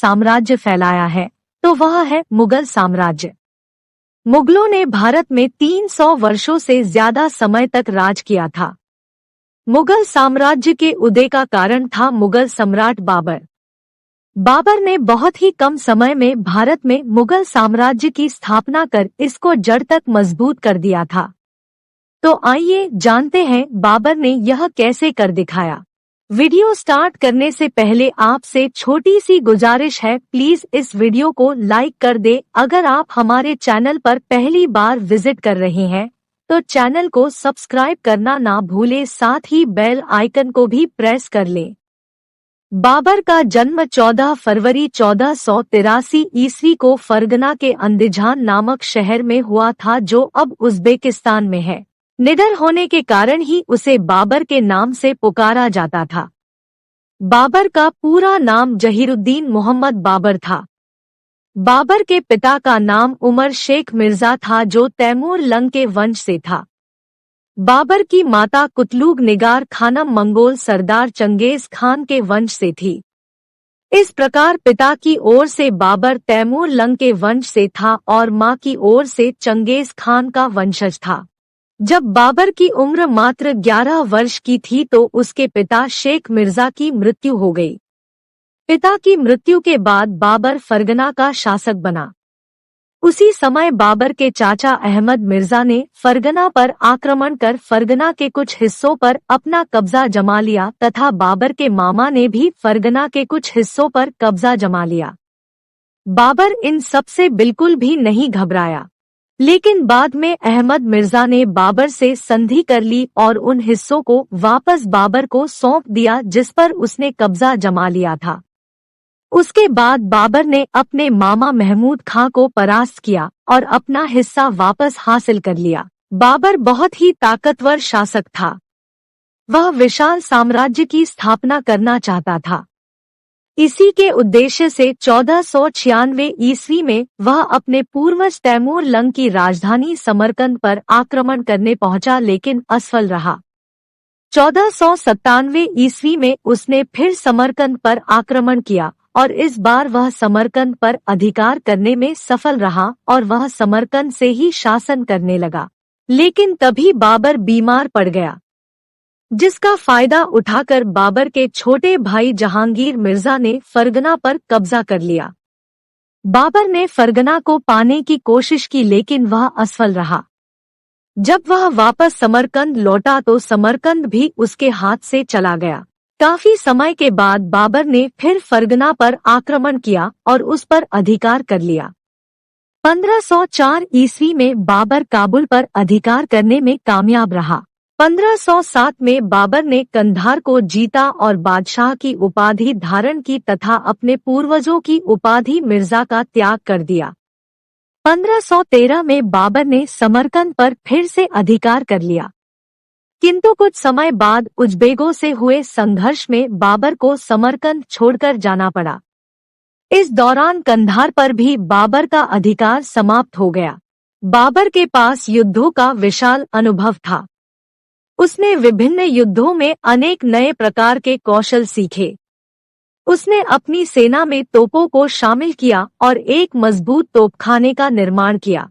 साम्राज्य फैलाया है तो वह है मुगल साम्राज्य। मुगलों ने भारत में 300 वर्षों से ज्यादा समय तक राज किया था। मुगल साम्राज्य के उदय का कारण था मुगल सम्राट बाबर। बाबर ने बहुत ही कम समय में भारत में मुगल साम्राज्य की स्थापना कर इसको जड़ तक मजबूत कर दिया था। तो आइए जानते हैं बाबर ने यह कैसे कर दिखाया। वीडियो स्टार्ट करने से पहले आपसे छोटी सी गुजारिश है, प्लीज इस वीडियो को लाइक कर दे। अगर आप हमारे चैनल पर पहली बार विजिट कर रहे हैं तो चैनल को सब्सक्राइब करना ना भूले, साथ ही बेल आइकन को भी प्रेस कर लें। बाबर का जन्म 14 फरवरी 1483 ईस्वी को फरगना के अंदिजान नामक शहर में हुआ था, जो अब उज़्बेकिस्तान में है। निडर होने के कारण ही उसे बाबर के नाम से पुकारा जाता था। बाबर का पूरा नाम जहीरुद्दीन मोहम्मद बाबर था। बाबर के पिता का नाम उमर शेख मिर्जा था, जो तैमूर लंग के वंश से था। बाबर की माता कुतलुग निगार खानम मंगोल सरदार चंगेज खान के वंश से थी। इस प्रकार पिता की ओर से बाबर तैमूर लंग के वंश से था और मां की ओर से चंगेज खान का वंशज था। जब बाबर की उम्र मात्र 11 वर्ष की थी तो उसके पिता शेख मिर्जा की मृत्यु हो गई। पिता की मृत्यु के बाद बाबर फरगना का शासक बना। उसी समय बाबर के चाचा अहमद मिर्जा ने फरगना पर आक्रमण कर फरगना के कुछ हिस्सों पर अपना कब्जा जमा लिया तथा बाबर के मामा ने भी फरगना के कुछ हिस्सों पर कब्जा जमा लिया। बाबर इन सब से बिल्कुल भी नहीं घबराया, लेकिन बाद में अहमद मिर्जा ने बाबर से संधि कर ली और उन हिस्सों को वापस बाबर को सौंप दिया जिस पर उसने कब्जा जमा लिया था। उसके बाद बाबर ने अपने मामा महमूद खां को परास्त किया और अपना हिस्सा वापस हासिल कर लिया। बाबर बहुत ही ताकतवर शासक था। वह विशाल साम्राज्य की स्थापना करना चाहता था। इसी के उद्देश्य से 1496 ईस्वी में वह अपने पूर्वज तैमूर लंग की राजधानी समरकंद पर आक्रमण करने पहुंचा, लेकिन असफल रहा। 1497 ईस्वी में उसने फिर समरकंद पर आक्रमण किया और इस बार वह समरकंद पर अधिकार करने में सफल रहा और वह समरकंद से ही शासन करने लगा। लेकिन तभी बाबर बीमार पड़ गया, जिसका फायदा उठाकर बाबर के छोटे भाई जहांगीर मिर्जा ने फरगना पर कब्जा कर लिया। बाबर ने फरगना को पाने की कोशिश की, लेकिन वह असफल रहा। जब वह वापस समरकंद लौटा तो समरकंद भी उसके हाथ से चला गया। काफी समय के बाद बाबर ने फिर फरगना पर आक्रमण किया और उस पर अधिकार कर लिया। 1504 ईस्वी में बाबर काबुल पर अधिकार करने में कामयाब रहा। 1507 में बाबर ने कंधार को जीता और बादशाह की उपाधि धारण की तथा अपने पूर्वजों की उपाधि मिर्जा का त्याग कर दिया। 1513 में बाबर ने समरकंद पर फिर से अधिकार कर लिया, किंतु कुछ समय बाद उज़्बेकों से हुए संघर्ष में बाबर को समरकंद छोड़कर जाना पड़ा। इस दौरान कंधार पर भी बाबर का अधिकार समाप्त हो गया। बाबर के पास युद्धों का विशाल अनुभव था। उसने विभिन्न युद्धों में अनेक नए प्रकार के कौशल सीखे। उसने अपनी सेना में तोपों को शामिल किया और एक मजबूत तोपखाने का निर्माण किया।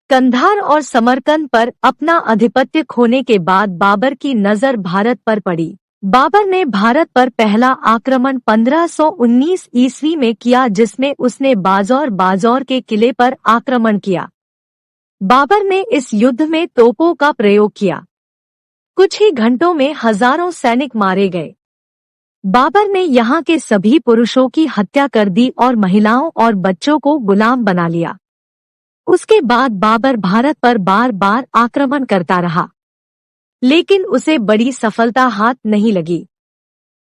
कंधार और समरकंद पर अपना आधिपत्य खोने के बाद बाबर की नजर भारत पर पड़ी। बाबर ने भारत पर पहला आक्रमण 1519 ईस्वी में किया, जिसमें उसने बाजौर के किले पर आक्रमण किया। बाबर ने इस युद्ध में तोपों का प्रयोग किया। कुछ ही घंटों में हजारों सैनिक मारे गए। बाबर ने यहाँ के सभी पुरुषों की हत्या कर दी और महिलाओं और बच्चों को गुलाम बना लिया। उसके बाद बाबर भारत पर बार बार आक्रमण करता रहा, लेकिन उसे बड़ी सफलता हाथ नहीं लगी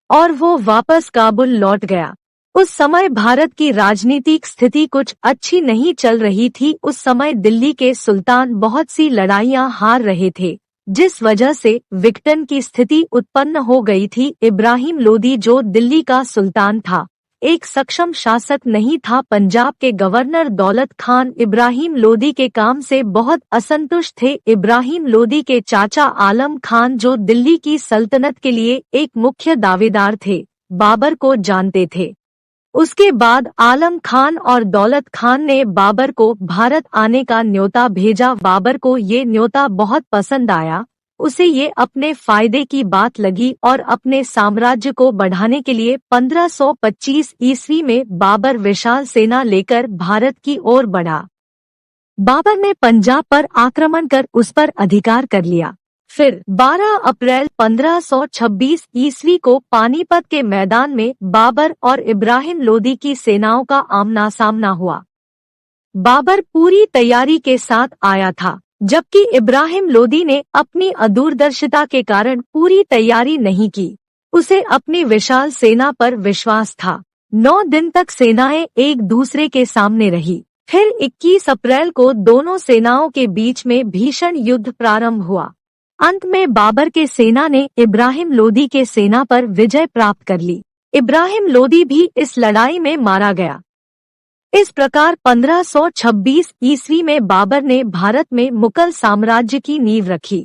और वो वापस काबुल लौट गया। उस समय भारत की राजनीतिक स्थिति कुछ अच्छी नहीं चल रही थी। उस समय दिल्ली के सुल्तान बहुत सी लड़ाइयां हार रहे थे, जिस वजह से विघटन की स्थिति उत्पन्न हो गई थी। इब्राहिम लोदी, जो दिल्ली का सुल्तान था, एक सक्षम शासक नहीं था। पंजाब के गवर्नर दौलत खान इब्राहिम लोदी के काम से बहुत असंतुष्ट थे। इब्राहिम लोदी के चाचा आलम खान, जो दिल्ली की सल्तनत के लिए एक मुख्य दावेदार थे, बाबर को जानते थे। उसके बाद आलम खान और दौलत खान ने बाबर को भारत आने का न्योता भेजा। बाबर को ये न्योता बहुत पसंद आया। उसे ये अपने फायदे की बात लगी और अपने साम्राज्य को बढ़ाने के लिए 1525 ईस्वी में बाबर विशाल सेना लेकर भारत की ओर बढ़ा। बाबर ने पंजाब पर आक्रमण कर उस पर अधिकार कर लिया। फिर 12 अप्रैल 1526 ईस्वी को पानीपत के मैदान में बाबर और इब्राहिम लोदी की सेनाओं का आमना सामना हुआ। बाबर पूरी तैयारी के साथ आया था, जबकि इब्राहिम लोदी ने अपनी अदूरदर्शिता के कारण पूरी तैयारी नहीं की। उसे अपनी विशाल सेना पर विश्वास था। 9 दिन तक सेनाएं एक दूसरे के सामने रही। फिर 21 अप्रैल को दोनों सेनाओं के बीच में भीषण युद्ध प्रारंभ हुआ। अंत में बाबर के सेना ने इब्राहिम लोदी के सेना पर विजय प्राप्त कर ली। इब्राहिम लोदी भी इस लड़ाई में मारा गया। इस प्रकार 1526 ईस्वी में बाबर ने भारत में मुगल साम्राज्य की नींव रखी।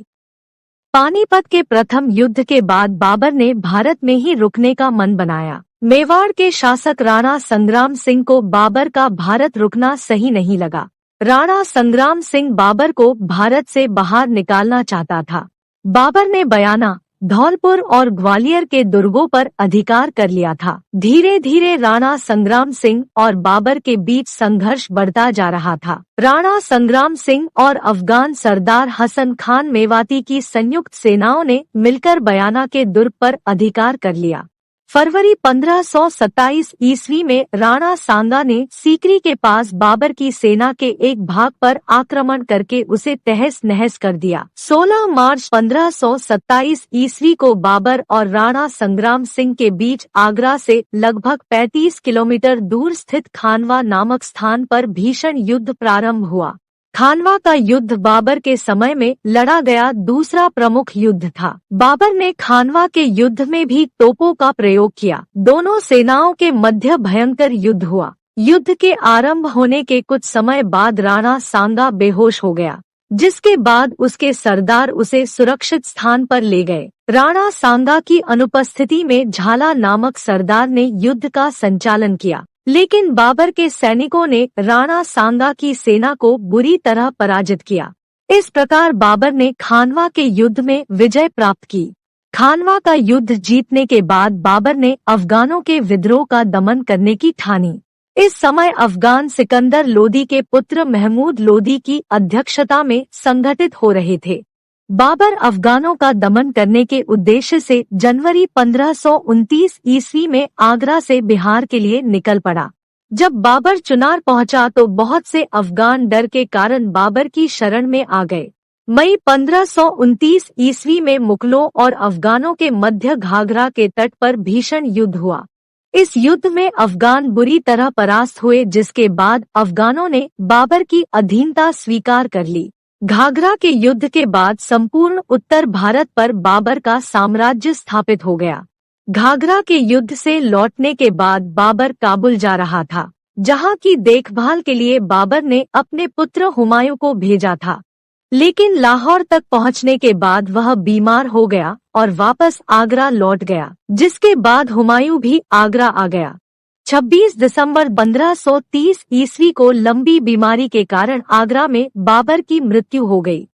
पानीपत के प्रथम युद्ध के बाद बाबर ने भारत में ही रुकने का मन बनाया। मेवाड़ के शासक राणा संग्राम सिंह को बाबर का भारत रुकना सही नहीं लगा। राणा संग्राम सिंह बाबर को भारत से बाहर निकालना चाहता था। बाबर ने बयाना, धौलपुर और ग्वालियर के दुर्गों पर अधिकार कर लिया था। धीरे धीरे राणा संग्राम सिंह और बाबर के बीच संघर्ष बढ़ता जा रहा था। राणा संग्राम सिंह और अफगान सरदार हसन खान मेवाती की संयुक्त सेनाओं ने मिलकर बयाना के दुर्ग पर अधिकार कर लिया। फरवरी 1527 ईस्वी में राणा सांगा ने सीकरी के पास बाबर की सेना के एक भाग पर आक्रमण करके उसे तहस नहस कर दिया। 16 मार्च 1527 ईस्वी को बाबर और राणा संग्राम सिंह के बीच आगरा से लगभग 35 किलोमीटर दूर स्थित खानवा नामक स्थान पर भीषण युद्ध प्रारंभ हुआ। खानवा का युद्ध बाबर के समय में लड़ा गया दूसरा प्रमुख युद्ध था। बाबर ने खानवा के युद्ध में भी तोपों का प्रयोग किया। दोनों सेनाओं के मध्य भयंकर युद्ध हुआ। युद्ध के आरंभ होने के कुछ समय बाद राणा सांगा बेहोश हो गया, जिसके बाद उसके सरदार उसे सुरक्षित स्थान पर ले गए। राणा सांगा की अनुपस्थिति में झाला नामक सरदार ने युद्ध का संचालन किया, लेकिन बाबर के सैनिकों ने राणा सांगा की सेना को बुरी तरह पराजित किया। इस प्रकार बाबर ने खानवा के युद्ध में विजय प्राप्त की। खानवा का युद्ध जीतने के बाद बाबर ने अफगानों के विद्रोह का दमन करने की ठानी। इस समय अफगान सिकंदर लोदी के पुत्र महमूद लोदी की अध्यक्षता में संगठित हो रहे थे। बाबर अफगानों का दमन करने के उद्देश्य से जनवरी 1529 ईस्वी में आगरा से बिहार के लिए निकल पड़ा। जब बाबर चुनार पहुंचा तो बहुत से अफगान डर के कारण बाबर की शरण में आ गए। मई 1529 ईस्वी में मुगलों और अफगानों के मध्य घाघरा के तट पर भीषण युद्ध हुआ। इस युद्ध में अफगान बुरी तरह परास्त हुए, जिसके बाद अफगानों ने बाबर की अधीनता स्वीकार कर ली। घाघरा के युद्ध के बाद संपूर्ण उत्तर भारत पर बाबर का साम्राज्य स्थापित हो गया। घाघरा के युद्ध से लौटने के बाद बाबर काबुल जा रहा था, जहां की देखभाल के लिए बाबर ने अपने पुत्र हुमायूं को भेजा था। लेकिन लाहौर तक पहुंचने के बाद वह बीमार हो गया और वापस आगरा लौट गया, जिसके बाद हुमायूं भी आगरा आ गया। 26 दिसंबर 1530 ईस्वी को लंबी बीमारी के कारण आगरा में बाबर की मृत्यु हो गई।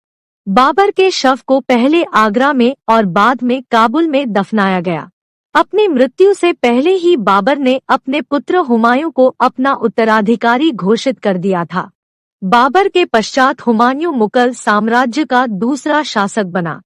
बाबर के शव को पहले आगरा में और बाद में काबुल में दफनाया गया। अपनी मृत्यु से पहले ही बाबर ने अपने पुत्र हुमायूं को अपना उत्तराधिकारी घोषित कर दिया था। बाबर के पश्चात हुमायूं मुगल साम्राज्य का दूसरा शासक बना।